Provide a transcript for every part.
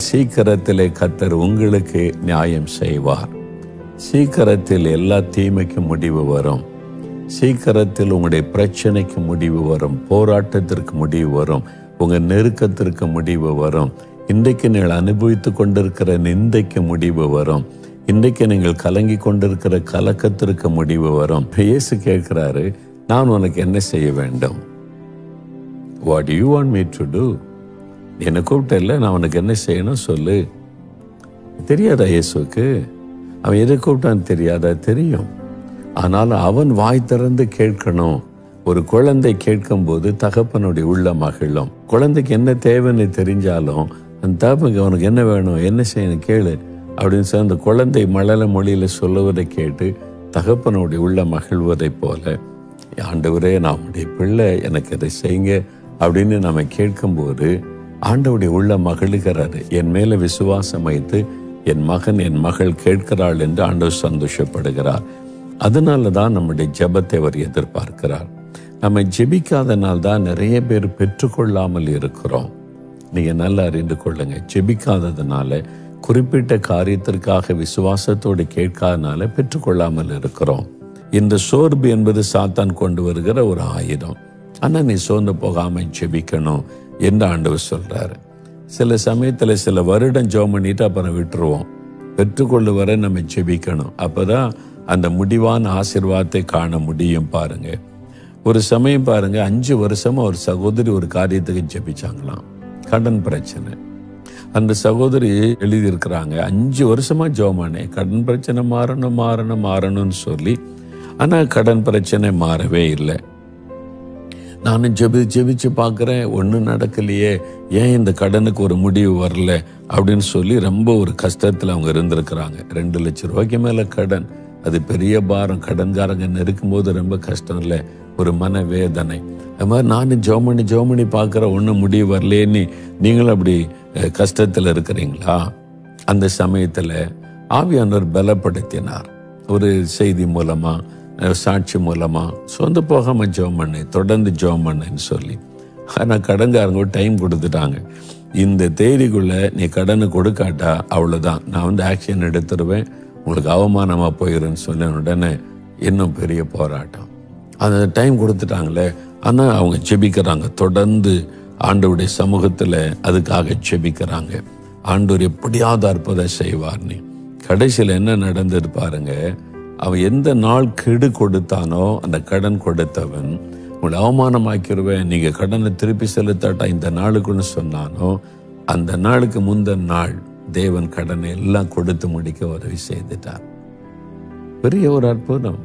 சீக்கிரத்திலே கர்த்தர் உங்களுக்கு நியாயம் செய்வார். சீக்கிரத்தில் எல்லா தீமைக்கும் முடிவு வரும். சீக்கிரத்தில் உங்களுடைய பிரச்சனைக்கு முடிவு வரும். போராட்டத்திற்கு முடிவு வரும். உங்கள் நெருக்கத்திற்கு முடிவு வரும். இன்றைக்கு நீங்கள் அனுபவித்து கொண்டிருக்கிற நிந்தைக்கு முடிவு வரும். இன்றைக்கு நீங்கள் கலங்கி கொண்டிருக்கிற கலக்கத்திற்கு முடிவு வரும். இயேசு கேட்கிறாரு, நான் உனக்கு என்ன செய்ய வேண்டும்? What do you want me to do? என்னை கூப்பிட்டல, நான் உனக்கு என்ன செய்யணும் சொல்லு. தெரியாதா இயேசுக்கு? அவன் எதை கூப்பிட்டான்னு தெரியாதா? தெரியும். ஆனால் அவன் வாய் திறந்து கேட்கணும். ஒரு குழந்தை கேட்கும்போது தகப்பனுடைய உள்ள மகிழும். குழந்தைக்கு என்ன தேவைன்னு தெரிஞ்சாலும் அந்த தகப்பனுக்கு அவனுக்கு என்ன வேணும், என்ன செய்யணும் கேளு அப்படின்னு சொல்லி அந்த குழந்தை மழலை மொழியில் சொல்லுவதை கேட்டு தகப்பனுடைய உள்ள மகிழ்வதை போல, ஆண்டவரே நான் உடைய பிள்ளை, எனக்கு இதை செய்யுங்க அப்படின்னு நம்ம கேட்கும்போது ஆண்டவருடைய உள்ள மகிழ்கிறாரு. என் மேல விசுவாசம் வைத்து என் மகன் என் மகள் கேட்கிறாள் என்று ஆண்டவர் சந்தோஷப்படுகிறார். அதனால தான் நம்முடைய ஜெபத்தை அவர் எதிர்பார்க்கிறார். நம்ம ஜெபிக்காதனால் தான் நிறைய பேர் பெற்றுக்கொள்ளாமல் இருக்கிறோம். நீங்க நல்லா அறிந்து கொள்ளுங்க. ஜெபிக்காததுனால, குறிப்பிட்ட காரியத்திற்காக விசுவாசத்தோடு கேட்காதனால பெற்றுக்கொள்ளாமல் இருக்கிறோம். இந்த சோர்வு என்பது சாத்தான் கொண்டு வருகிற ஒரு ஆயுதம். ஆனா நீ சோர்ந்து போகாம ஜெபிக்கணும் என்று ஆண்டவர் சொல்றாரு. சில சமயத்துல சில வருடம் ஜெபம் பண்ணிட்டு அப்புறம் விட்டுருவோம். பெற்றுக்கொள்ள வரை நம்ம ஜெபிக்கணும். அப்பதான் அந்த முடிவான ஆசீர்வாதத்தை காண முடியும். பாருங்க, ஒரு சமயம் பாருங்க, 5 வருஷமா ஒரு சகோதரி ஒரு காரியத்துக்கு ஜெபிச்சாங்களாம். கடன் பிரச்சனை. அந்த சகோதரி எழுதியிருக்கிறாங்க, 5 வருஷமா ஜெபமானே கடன் பிரச்சனை மாறணும் மாறணும் மாறணும்னு சொல்லி. ஆனா கடன் பிரச்சனை மாறவே இல்லை. நானும் ஜெபிச்சு பார்க்குறேன், ஒன்றும் நடக்கலையே, ஏன் இந்த கடனுக்கு ஒரு முடிவு வரல அப்படின்னு சொல்லி ரொம்ப ஒரு கஷ்டத்தில் அவங்க இருந்திருக்கிறாங்க. 2 லட்சம் ரூபாய்க்கு மேலே கடன். அது பெரிய பாரம். கடன்காரங்க நெருக்கும் போது ரொம்ப கஷ்டம் இல்லை, ஒரு மன வேதனை. அது மாதிரி நானும் ஜோமணி பார்க்குறேன், ஒன்றும் முடிவு வரலேன்னு நீங்களும் அப்படி கஷ்டத்தில் இருக்கிறீங்களா? அந்த சமயத்தில் ஆவியானவர் பலப்படுத்தினார். ஒரு செய்தி மூலமா, சாட்சி மூலமா, சொந்த போகாம ஜெபம் பண்ணு, தொடர்ந்து ஜெபம் பண்ணுன்னு சொல்லி. ஆனால் கடன்காரங்க டைம் கொடுத்துட்டாங்க. இந்த தேதிக்குள்ள நீ கடனை கொடுக்காட்டா அவ்வளோதான், நான் ஆக்ஷன் எடுத்துருவேன், உங்களுக்கு அவமானமாக போயிடுன்னு சொன்ன உடனே இன்னும் பெரிய போராட்டம். அந்த டைம் கொடுத்துட்டாங்களே. ஆனால் அவங்க ஜெபிக்கிறாங்க, தொடர்ந்து ஆண்டவருடைய சமூகத்தில் அதுக்காக ஜெபிக்கிறாங்க. ஆண்டவர் எப்படியாவது அற்புதம் செய்வார்னு. கடைசியில் என்ன நடந்தது பாருங்க. அவன் எந்த நாள் கெடு கொடுத்தானோ அந்த கடன் கொடுத்தவன், உங்களை அவமானமாக்கிடுவேன், நீங்க கடனை திருப்பி செலுத்தாட்டா இந்த நாளுக்குன்னு சொன்னானோ, அந்த நாளுக்கு முந்தின நாள் தேவன் கடனை எல்லாம் கொடுத்து முடிக்க உதவி செய்துட்டார். பெரிய ஒரு அற்புதம்.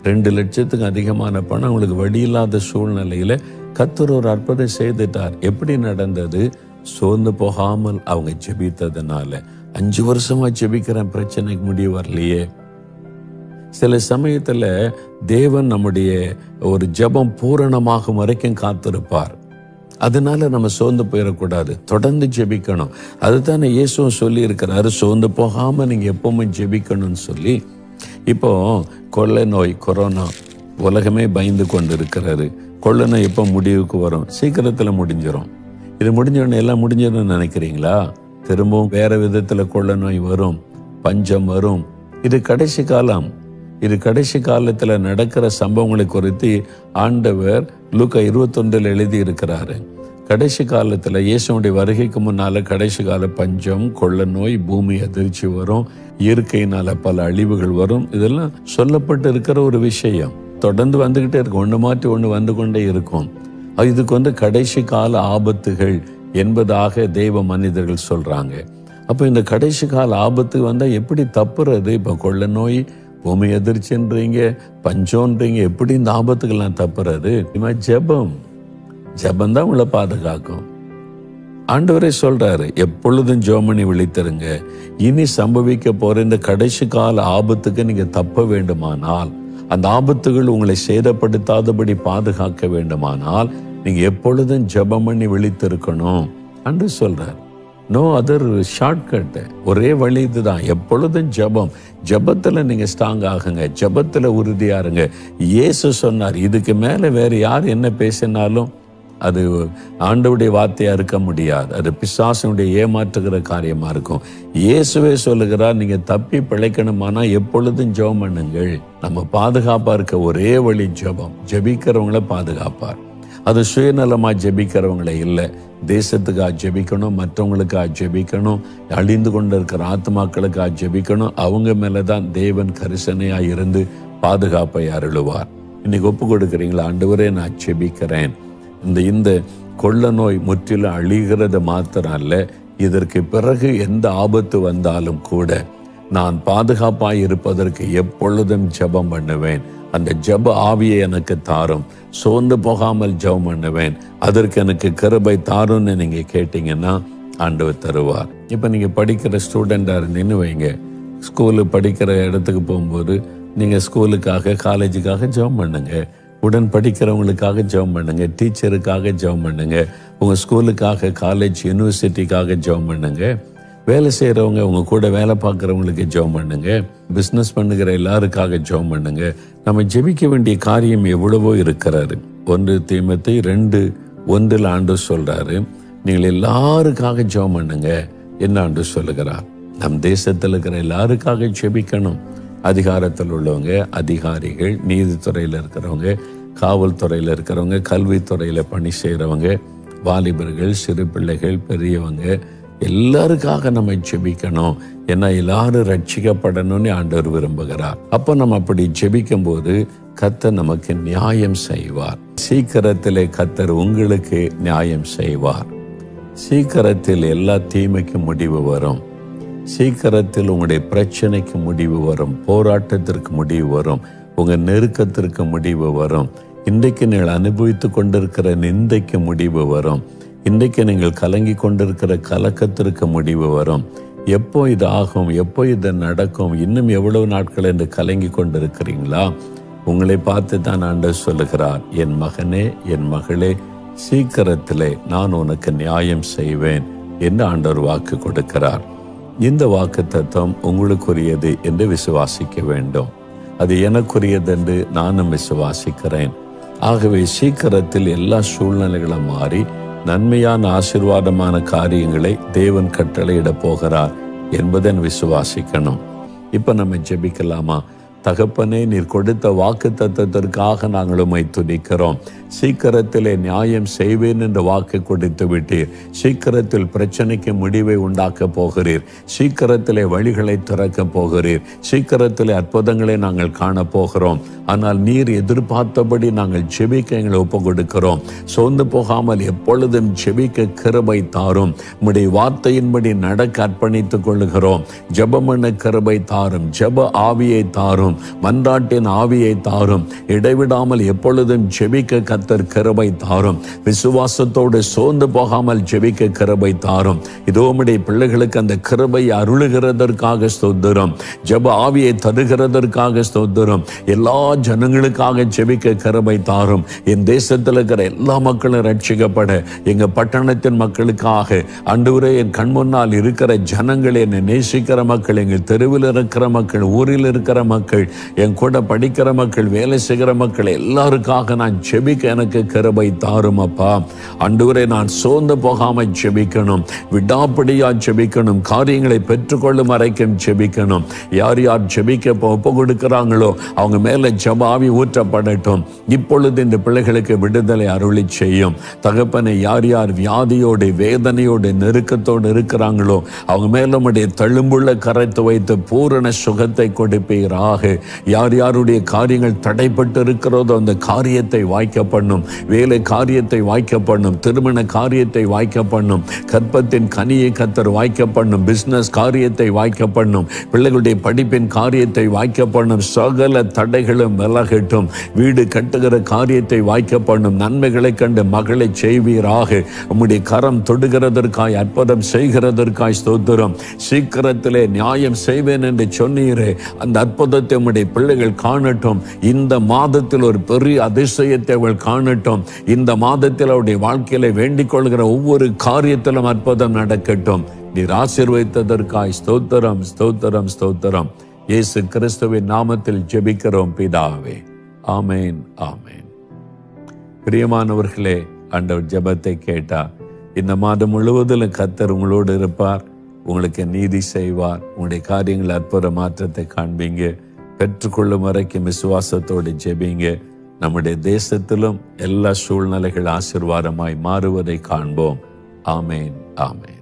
2 லட்சத்துக்கு அதிகமான பணம் உங்களுக்கு வழி இல்லாத சூழ்நிலையில கர்த்தர் ஒரு அற்புதம் செய்துட்டார். எப்படி நடந்தது? சோர்ந்து போகாமல் அவங்க ஜெபித்ததுனால. 5 வருஷமா ஜெபிக்கிறேன், பிரச்சனைக்கு முடிவு வரலையே. சில சமயத்துல தேவன் நம்முடைய ஒரு ஜெபம் பூரணமாகும் வரைக்கும் காத்திருப்பார். அதனால நம்ம சோர்ந்து போயிடக்கூடாது, தொடர்ந்து ஜெபிக்கணும். அதுதானே இயேசுவும் சொல்லி இருக்கிறாரு, சோர்ந்து போகாம நீங்க எப்பவுமே ஜெபிக்கணும்னு சொல்லி. இப்போ கொள்ளை நோய், கொரோனா, உலகமே பயந்து கொண்டு இருக்கிறாரு. கொள்ளை நோய் எப்போ முடிவுக்கு வரும்? சீக்கிரத்துல முடிஞ்சிடும். இது முடிஞ்சோடனே எல்லாம் முடிஞ்சிடும் நினைக்கிறீங்களா? திரும்பவும் வேற விதத்துல கொள்ளை நோய் வரும், பஞ்சம் வரும். இது கடைசி காலம். இது கடைசி காலத்துல நடக்கிற சம்பவங்களை குறித்து ஆண்டவர் லூக்கா 21 எழுதி இருக்கிறாரு. கடைசி காலத்துல இயேசுடைய வருகைக்கு முன்னால கடைசி கால பஞ்சம், கொள்ள நோய், பூமி அதிர்ச்சி வரும், இயற்கையினால பல அழிவுகள் வரும். இதெல்லாம் சொல்லப்பட்டு இருக்கிற ஒரு விஷயம். தொடர்ந்து வந்துகிட்டே இருக்கும், ஒன்று மாற்றி ஒன்று வந்து கொண்டே இருக்கும். இதுக்கு கடைசி கால ஆபத்துகள் என்பதாக தெய்வ மனிதர்கள் சொல்றாங்க. அப்போ இந்த கடைசி கால ஆபத்து வந்தா எப்படி தப்புறது? இப்போ கொள்ள நோய், பூமி எதிர்ச்சின்றீங்க, பஞ்சோன்றீங்க, எப்படி இந்த ஆபத்துக்கெல்லாம் தப்புறது? ஜெபம் தான் உங்களை பாதுகாக்கும். ஆண்டவரே சொல்றாரு, எப்பொழுதும் ஜெபமணி விழித்திருங்க. இனி சம்பவிக்க போற இந்த கடைசி கால ஆபத்துக்கு நீங்க தப்ப வேண்டுமானால், அந்த ஆபத்துகள் உங்களை சேதப்படுத்தாதபடி பாதுகாக்க வேண்டுமானால், நீங்க எப்பொழுதும் ஜெபம் பண்ணி விழித்திருக்கணும் என்று சொல்றாரு. No other shortcut. ஒரே வழி இதுதான், எப்பொழுதும் ஜெபம். ஜெபத்துல நீங்க ஸ்ட்ராங் ஆகுங்க, ஜெபத்துல உறுதியா இருங்க. இயேசு சொன்னார், இதுக்கு மேல வேற யார் என்ன பேசினாலும் அது ஆண்டவருடைய வார்த்தையா இருக்க முடியாது. அது பிசாசனுடைய ஏமாற்றுகிற காரியமா இருக்கும். இயேசுவே சொல்லுகிறார், நீங்க தப்பி பிழைக்கணுமானா எப்பொழுதும் ஜெபம் பண்ணுங்கள். நம்ம பாதுகாப்பா இருக்க ஒரே வழி ஜெபம். ஜெபிக்கிறவங்கள பாதுகாப்பார். அது சுயநலமா ஜெபிக்கிறவங்கள இல்லை. தேசத்துக்காக ஜெபிக்கணும், மற்றவங்களுக்காக ஜெபிக்கணும், அழிந்து கொண்டு இருக்கிற ஆத்மாக்களுக்காக ஜெபிக்கணும். அவங்க மேலதான் தேவன் கரிசனையா இருந்து பாதுகாப்பை அருளுவார். இன்னைக்கு ஒப்பு கொடுக்குறீங்களா? ஆண்டவரே, நான் ஜெபிக்கிறேன், இந்த கொள்ள நோய் முற்றிலும் அழிகிறது மாத்திரம் அல்ல, இதற்கு பிறகு எந்த ஆபத்து வந்தாலும் கூட நான் பாதுகாப்பாய் இருப்பதற்கு எப்பொழுதும் ஜெபம் பண்ணுவேன். அந்த ஜெப ஆவியை எனக்கு தாரும். சோர்ந்து போகாமல் ஜெபம் பண்ணுவேன். அதற்கு எனக்கு கிருபை தாரும்னு நீங்க கேட்டீங்கன்னா ஆண்டவர் தருவார். இப்ப நீங்க படிக்கிற ஸ்டூடெண்டா இருந்தீங்கன்னு வைங்க, ஸ்கூலு படிக்கிற இடத்துக்கு போகும்போது நீங்க ஸ்கூலுக்காக காலேஜுக்காக ஜெபம் பண்ணுங்க. உடன் படிக்கிறவங்களுக்காக ஜெபம் பண்ணுங்க. டீச்சருக்காக ஜெபம் பண்ணுங்க. உங்க ஸ்கூலுக்காக, காலேஜ், யூனிவர்சிட்டிக்காக ஜெபம் பண்ணுங்க. வேலை செய்கிறவங்க, உங்க கூட வேலை பார்க்குறவங்களுக்கு ஜெபம் பண்ணுங்க. பிஸ்னஸ் பண்ணுகிற எல்லாருக்காக ஜெபம் பண்ணுங்க. நம்ம ஜெபிக்க வேண்டிய காரியம் எவ்வளவோ இருக்கிறாரு. 1 தீமோத்தேயு 2:1 ஆண்டவர் சொல்றாரு, நீங்கள் எல்லாருக்காக ஜெபம் பண்ணுங்க என்ன ஆண்டவர் சொல்லுகிறார். நம் தேசத்தில் இருக்கிற எல்லாருக்காக ஜெபிக்கணும். அதிகாரத்தில் உள்ளவங்க, அதிகாரிகள், நீதித்துறையில் இருக்கிறவங்க, காவல்துறையில் இருக்கிறவங்க, கல்வித்துறையில் பணி செய்கிறவங்க, வாலிபர்கள், சிறு பிள்ளைகள், பெரியவங்க, எல்லாருக்காக நம்ம ஜெபிக்கணும். ஏன்னா எல்லாரும் ரட்சிக்கப்படணும்னு ஆண்டவர் விரும்புகிறார். அப்போ நம்ம அப்படி ஜெபிக்கும் போது கர்த்தர் நமக்கு நியாயம் செய்வார். சீக்கிரத்திலே கர்த்தர் உங்களுக்கு நியாயம் செய்வார். சீக்கிரத்தில் எல்லா தீமைக்கும் முடிவு வரும். சீக்கிரத்தில் உங்களுடைய பிரச்சனைக்கு முடிவு வரும். போராட்டத்திற்கு முடிவு வரும். உங்க நெருக்கத்திற்கு முடிவு வரும். இன்றைக்கு நீங்கள் அனுபவித்துக் கொண்டிருக்கிற நிந்தைக்கு முடிவு வரும். இன்றைக்கு நீங்கள் கலங்கி கொண்டிருக்கிற கலக்கத்திற்கு முடிவு வரும். எப்போ இது ஆகும், எப்போ இது நடக்கும், இன்னும் எவ்வளவு நாட்கள் என்று கலங்கி கொண்டிருக்கிறீங்களா? உங்களை பார்த்து தான் ஆண்டவர் சொல்லுகிறார், என் மகனே, என் மகளே, சீக்கிரத்திலே நான் உனக்கு நியாயம் செய்வேன் என்று ஆண்டவர் வாக்கு கொடுக்கிறார். இந்த வாக்கு தத்துவம் உங்களுக்குரியது என்று விசுவாசிக்க வேண்டும். அது எனக்குரியது என்று நானும் விசுவாசிக்கிறேன். ஆகவே சீக்கிரத்தில் எல்லா சூழ்நிலைகளும் மாறி நன்மையான ஆசீர்வாதமான காரியங்களை தேவன் கட்டளையிட போகிறார் என்பதை விசுவாசிக்கணும். இப்ப நம்ம ஜெபிக்கலாமா? தகப்பனே, நீர் கொடுத்த வாக்கு தத்தத்திற்காக நாங்கள் உம்மை துதிக்கிறோம். சீக்கிரத்திலே நியாயம் செய்வேன் என்று வாக்கு கொடுத்து விட்டீர். சீக்கிரத்தில் பிரச்சனைக்கு முடிவை உண்டாக்க போகிறீர். சீக்கிரத்திலே வழிகளை திறக்க போகிறீர். சீக்கிரத்திலே அற்புதங்களை நாங்கள் காண போகிறோம். ஆனால் நீர் எதிர்பார்த்தபடி நாங்கள் ஜெபிக்க எங்களை ஒப்பு கொடுக்கிறோம். சோர்ந்து போகாமல் எப்பொழுதும் ஜெபிக்க கிருபை தாரும். உம்முடைய வார்த்தையின்படி நடக்க அர்ப்பணித்துக் கொள்ளுகிறோம். ஜெபமண்ண கிருபை தாரும். ஜெப ஆவியை தாரும். மன்றாட்டின் ஆவியை தாரும். இடைவிடாமல் எப்பொழுதும் ஜெபிக்க கர்த்தர் கிருபை தாரும். விசுவாசத்தோடு சோர்ந்து போகாமல் ஜெபிக்க கிருபை தாரும். இதோ உம்முடைய பிள்ளைகளுக்கு அந்த கிருபை அருளுகிறதற்காக ஸ்தோத்திரம். ஜெப ஆவியை தருகிறதற்காக ஸ்தோத்திரம். எல்லா ஜனங்களுக்காக ஜெபிக்க கிருபை தாரும். என் தேசத்தில் இருக்கிற எல்லா மக்களும் ரட்சிக்கப்பட, எங்க பட்டணத்தின் மக்களுக்காக ஆண்டவரே, என் கண் முன்னால் இருக்கிற ஜனங்கள், என்னை நேசிக்கிற மக்கள், எங்கள் தெருவில் இருக்கிற மக்கள், ஊரில் இருக்கிற மக்கள், என் கூட படிக்கிற மக்கள், வேலை செய்கிற மக்கள் எல்லாருக்காக நான் ஜெபிக்க எனக்கு கிருபை தாரும் அப்பா. ஆண்டவரே, நான் சோர்ந்து போகாம ஜெபிக்கணும். விடாப்பிடியா ஜெபிக்கணும். காரியங்களை பெற்றுக்கொள்ளும் வரைக்கும் ஜெபிக்கணும். யார் யார் ஜெபிக்க ஒப்பு கொடுக்கிறாங்களோ அவங்க மேல ஜெப ஆவி ஊற்றப்படட்டும். இப்பொழுது இந்த பிள்ளைகளுக்கு விடுதலை அருளி செய்யும். தகப்பனை, யார் யார் வியாதியோடு, வேதனையோடு, நெருக்கத்தோடு இருக்கிறாங்களோ அவங்க மேல உம்முடைய தழும்புள்ள கரத்தை வைத்து பூரண சுகத்தை கொடுப்பீராக. யார் யாருடைய காரியங்கள் தடைப்பட்டு இருக்கிறதோ அந்த காரியத்தை வாய்க்க பண்ணும். வேலை காரியத்தை வாய்க்க பண்ணும். திருமண காரியத்தை வாய்க்க பண்ணும். கற்பத்தின் கனியை கர்த்தர் வாய்க்க பண்ணும். பிசினஸ் காரியத்தை வாய்க்க பண்ணும். பிள்ளைகளுடைய படிப்பின் காரியத்தை வாய்க்க பண்ணும். சகல தடைகளும் விலகட்டும். வீடு கட்டுகிற காரியத்தை வாய்க்க பண்ணும். நன்மைகளை கண்டு மகளை செய்வீராக. உம்முடைய கரம் தொடுகிறதற்காய், அற்புதம் செய்கிறதற்காய் ஸ்தோத்திரம். சீக்கிரத்திலே நியாயம் செய்வேன் என்று சொன்னீரே, அந்த அற்புதத்தை உம்முடைய பிள்ளைகள் காணட்டும். இந்த மாதத்தில் ஒரு பெரிய அதிசயத்தை அவள் காணட்டும். இந்த மாதத்தில் அவருடைய வாழ்க்கையில வேண்டிக் கொள்கிற ஒவ்வொரு காரியத்திலும் அற்புதம் நடக்கட்டும். நீர் ஆசீர்வதித்ததற்காய் ஸ்தோத்திரம், ஸ்தோத்திரம், ஸ்தோத்திரம். இயேசு கிறிஸ்துவின் நாமத்தில் ஜெபிக்கிறோம் பிதாவே. ஆமேன், ஆமேன். பிரியமானவர்களே, ஆண்டவர் ஜெபத்தை கேட்டார். இந்த மாதம் முழுவதிலும் கர்த்தர் உங்களோடு இருப்பார். உங்களுக்கு நீதி செய்வார். உங்களுடைய காரியங்கள் அற்புத மாற்றத்தை காண்பீங்க. பெற்றுக்கொள்ளும் வரைக்கும் விசுவாசத்தோடு ஜெபிங்க. நம்முடைய தேசத்திலும் எல்லா சூழ்நிலைகள் ஆசீர்வாதமாய் மாறுவதை காண்போம். ஆமேன், ஆமேன்.